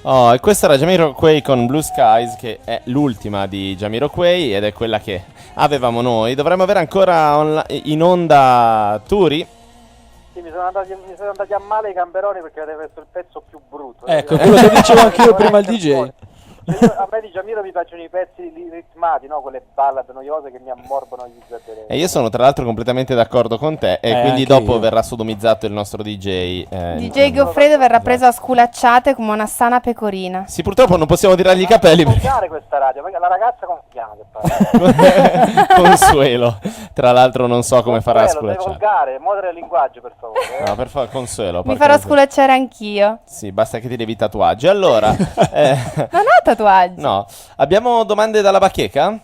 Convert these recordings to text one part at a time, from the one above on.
Oh, e questa era Jamiroquai con Blue Skies, che è l'ultima di Jamiroquai ed è quella che avevamo noi. Dovremmo avere ancora in onda Turi. Sì, mi sono andati a male i gamberoni perché avete messo il pezzo più brutto. Ecco, quello che dicevo anch'io prima al DJ. Cioè a me di Giamiro mi piacciono i pezzi ritmati, no? Quelle ballad noiose che mi ammorbono gli zatteri. E io sono tra l'altro completamente d'accordo con te. E quindi dopo verrà sodomizzato il nostro DJ. DJ Goffredo verrà preso a sculacciate come una sana pecorina. Sì, purtroppo non possiamo tirargli i capelli. Non volgare questa radio, perché la ragazza come si chiama che parla? Consuelo. Tra l'altro non so come farà a Consuelo, sei sculacciare. volgare, modera il linguaggio per favore. No, per favore, Consuelo. Mi farò sculacciare anch'io. Sì, basta che ti levi i tatuaggi. Allora, non ho tatuaggi. No, abbiamo domande dalla bacheca?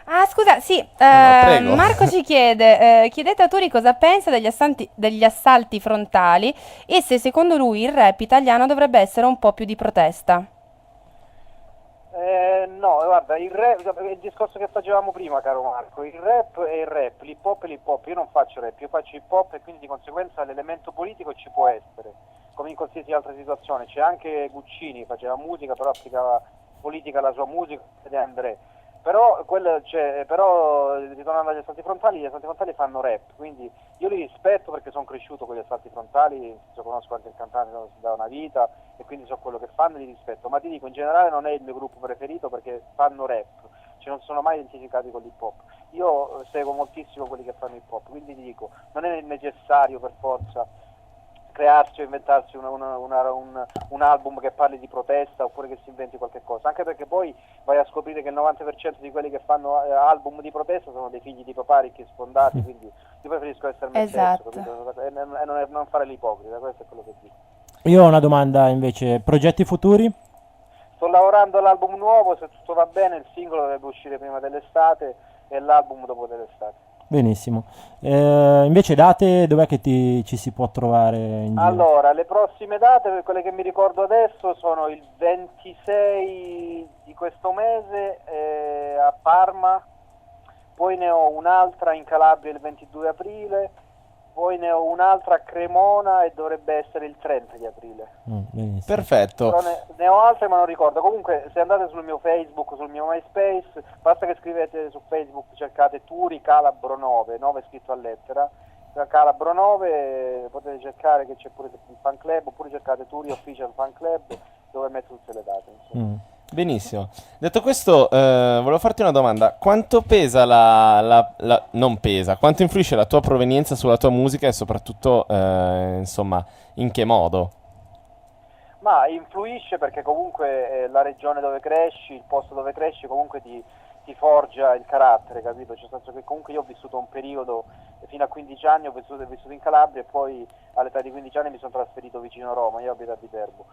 Ah, scusa, sì, prego. Marco ci chiede, chiedete a Turi cosa pensa degli assalti frontali e se secondo lui il rap italiano dovrebbe essere un po' più di protesta. No, guarda, il rap, il discorso che facevamo prima, caro Marco, il rap è il rap, l'hip hop è l'hip hop. Io non faccio rap, io faccio hip hop e quindi di conseguenza l'elemento politico ci può essere, come in qualsiasi altra situazione. C'è anche Guccini, faceva musica, però applicava politica alla sua musica, ed è André. Però, ritornando agli assalti frontali, gli assalti frontali fanno rap, quindi io li rispetto perché sono cresciuto con gli assalti frontali, conosco anche il cantante da una vita e quindi so quello che fanno e li rispetto, ma ti dico, in generale non è il mio gruppo preferito perché fanno rap, cioè non sono mai identificati con l'hip hop. Io seguo moltissimo quelli che fanno hip hop, quindi ti dico, non è necessario per forza crearsi o inventarsi un album che parli di protesta oppure che si inventi qualche cosa, anche perché poi vai a scoprire che il 90% di quelli che fanno album di protesta sono dei figli di papà ricchi e sfondati, quindi io preferisco essere me stesso, capito? E non fare l'ipocrita, questo è quello che dico. Io ho una domanda invece, progetti futuri? Sto lavorando all'album nuovo, se tutto va bene il singolo dovrebbe uscire prima dell'estate e l'album dopo dell'estate. Benissimo. Invece date, dov'è che ci si può trovare in giro? Allora, le prossime date, per quelle che mi ricordo adesso, sono il 26 di questo mese a Parma, poi ne ho un'altra in Calabria il 22 aprile, poi ne ho un'altra a Cremona e dovrebbe essere il 30 di aprile. Perfetto. Però ne ho altre ma non ricordo. Comunque se andate sul mio Facebook, sul mio MySpace, basta che scrivete su Facebook, cercate Turi Calabro 9 scritto a lettera, Calabro 9, potete cercare che c'è pure il fan club, oppure cercate Turi Official Fan Club dove metto tutte le date. Benissimo. Detto questo, volevo farti una domanda. Quanto pesa non pesa, quanto influisce la tua provenienza sulla tua musica e soprattutto, insomma, in che modo? Ma influisce perché comunque la regione dove cresci, il posto dove cresci comunque ti forgia il carattere, capito? Cioè, nel senso che comunque io ho vissuto un periodo, fino a 15 anni ho vissuto in Calabria e poi all'età di 15 anni mi sono trasferito vicino a Roma, io abito a Viterbo.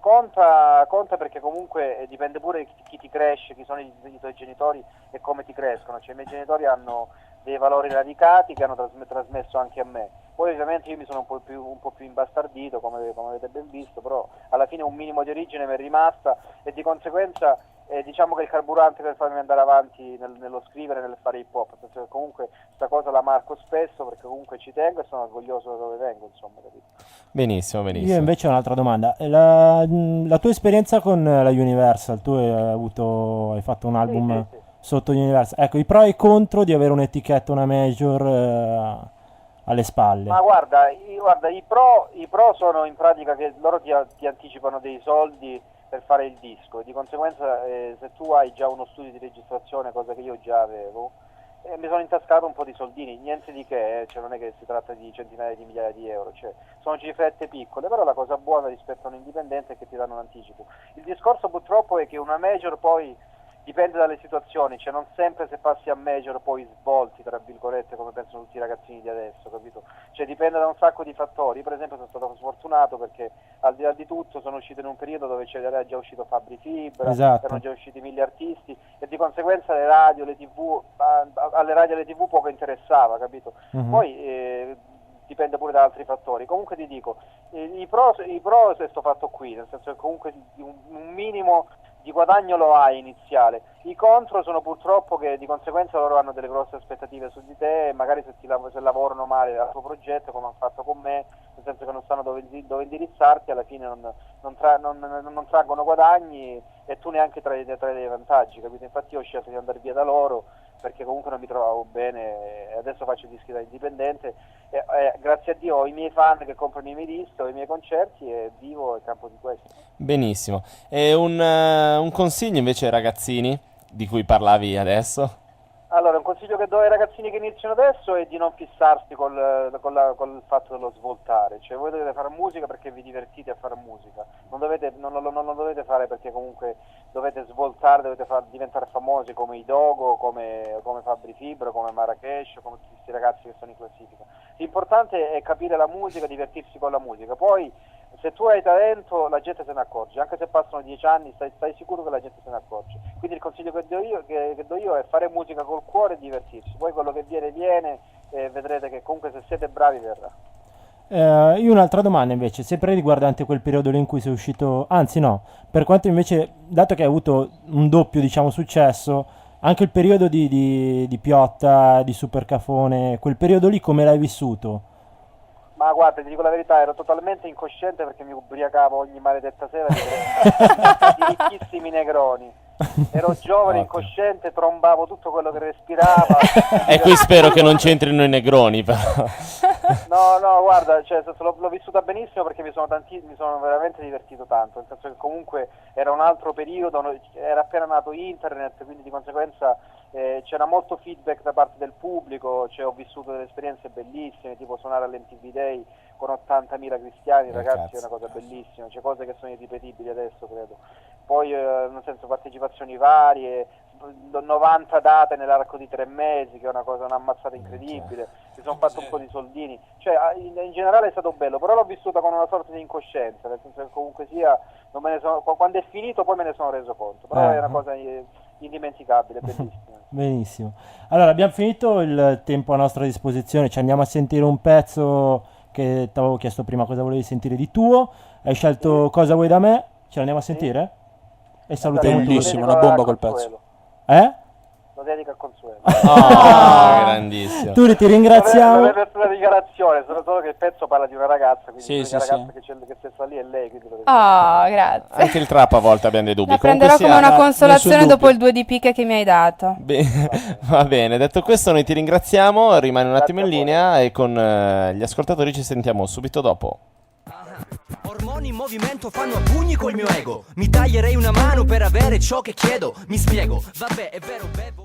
Conta perché comunque dipende pure chi ti cresce, chi sono i tuoi genitori e come ti crescono. Cioè, i miei genitori hanno dei valori radicati che hanno trasmesso anche a me. Poi ovviamente io mi sono un po' più imbastardito, come avete ben visto, però alla fine un minimo di origine mi è rimasta e di conseguenza diciamo che il carburante per farmi andare avanti nello scrivere, nel fare hip hop, penso che comunque questa cosa la marco spesso perché comunque ci tengo e sono orgoglioso da dove vengo, insomma, capito? Benissimo, benissimo. Io invece ho un'altra domanda. La tua esperienza con la Universal, tu hai fatto un album Sì. sotto Universal, ecco, i pro e i contro di avere un'etichetta, una major alle spalle. Ma guarda, i pro sono in pratica che loro ti anticipano dei soldi per fare il disco e di conseguenza se tu hai già uno studio di registrazione, cosa che io già avevo, mi sono intascato un po' di soldini, niente di che, cioè non è che si tratta di centinaia di migliaia di euro, cioè sono cifrette piccole, però la cosa buona rispetto a un indipendente è che ti danno un anticipo. Il discorso purtroppo è che una major poi dipende dalle situazioni, cioè non sempre se passi a major poi svolti, tra virgolette, come pensano tutti i ragazzini di adesso, capito? Cioè dipende da un sacco di fattori. Io per esempio sono stato sfortunato perché al di là di tutto sono uscito in un periodo dove era già uscito Fabri Fibra, esatto. erano già usciti 1000 artisti e di conseguenza le radio, le tv, alle radio e alle tv poco interessava, capito? Poi dipende pure da altri fattori. Comunque ti dico, i pro è sto fatto qui, nel senso che comunque un minimo di guadagno lo hai iniziale. I contro sono purtroppo che di conseguenza loro hanno delle grosse aspettative su di te, e magari se lavorano male al tuo progetto, come hanno fatto con me, nel senso che non sanno dove indirizzarti, alla fine non traggono guadagni e tu neanche trai dei vantaggi, capito? Infatti io ho scelto di andare via da loro perché comunque non mi trovavo bene e adesso faccio dischi da indipendente e grazie a Dio ho i miei fan che comprano i miei dischi, ho i miei concerti e vivo a campo di questo. Benissimo. E un consiglio invece ai ragazzini di cui parlavi adesso? Allora, un consiglio che do ai ragazzini che iniziano adesso è di non fissarsi col fatto dello svoltare, cioè voi dovete fare musica perché vi divertite a fare musica, non lo dovete fare perché comunque dovete svoltare, dovete diventare famosi come i Dogo, come Fabri Fibra, come Marrakesh, come tutti questi ragazzi che sono in classifica. L'importante è capire la musica, divertirsi con la musica, poi se tu hai talento la gente se ne accorge, anche se passano 10 anni stai sicuro che la gente se ne accorge. Quindi il consiglio che do io è fare musica col cuore e divertirsi, poi quello che viene e vedrete che comunque se siete bravi verrà. Io un'altra domanda invece, sempre riguardante quel periodo lì in cui sei uscito, anzi no, per quanto invece, dato che hai avuto un doppio diciamo successo, anche il periodo di Piotta, di Supercafone, quel periodo lì come l'hai vissuto? Ma guarda, ti dico la verità, ero totalmente incosciente perché mi ubriacavo ogni maledetta sera di ricchissimi negroni. Ero giovane, incosciente, trombavo tutto quello che respirava. E qui spero che non c'entrino i negroni, però. No, guarda, cioè, l'ho vissuta benissimo perché mi sono veramente divertito tanto, nel senso che comunque era un altro periodo, era appena nato internet, quindi di conseguenza c'era molto feedback da parte del pubblico, cioè, ho vissuto delle esperienze bellissime, tipo suonare all'MTV Day con 80.000 cristiani, ragazzi, cazzo. è una cosa bellissima, c'è cose che sono irripetibili adesso, credo. Poi, nel senso, partecipazioni varie, 90 date nell'arco di 3 mesi, che è un'ammazzata incredibile, mi sono fatto un po' di soldini, cioè in generale è stato bello, però l'ho vissuta con una sorta di incoscienza, nel senso che comunque sia, quando è finito poi me ne sono reso conto, però è una cosa indimenticabile, bellissima. Benissimo. Allora, abbiamo finito il tempo a nostra disposizione, ci andiamo a sentire un pezzo che ti avevo chiesto prima cosa volevi sentire di tuo, hai scelto Cosa vuoi da me, ce l'andiamo a sentire? E salutiamo tutti. Bellissimo, una bomba quel pezzo. Lo dedico a Consuelo. Grandissimo. Turi, ti ringraziamo. Non è per una dichiarazione, solo che il pezzo parla di una ragazza, quindi Sì, l'unica sì, ragazza sì. che c'è sta lì è lei, quindi lo Grazie. Anche il trap a volte abbiamo dei dubbi. La Comunque prenderò come sia- una consolazione nessun dopo dubbio. il 2 di picche che mi hai dato. Va bene, detto questo noi ti ringraziamo, rimani un attimo in Grazie a voi. linea e con gli ascoltatori ci sentiamo subito dopo. Ormoni in movimento fanno a pugni col mio ego. Mi taglierei una mano per avere ciò che chiedo. Mi spiego, vabbè, è vero, bevo.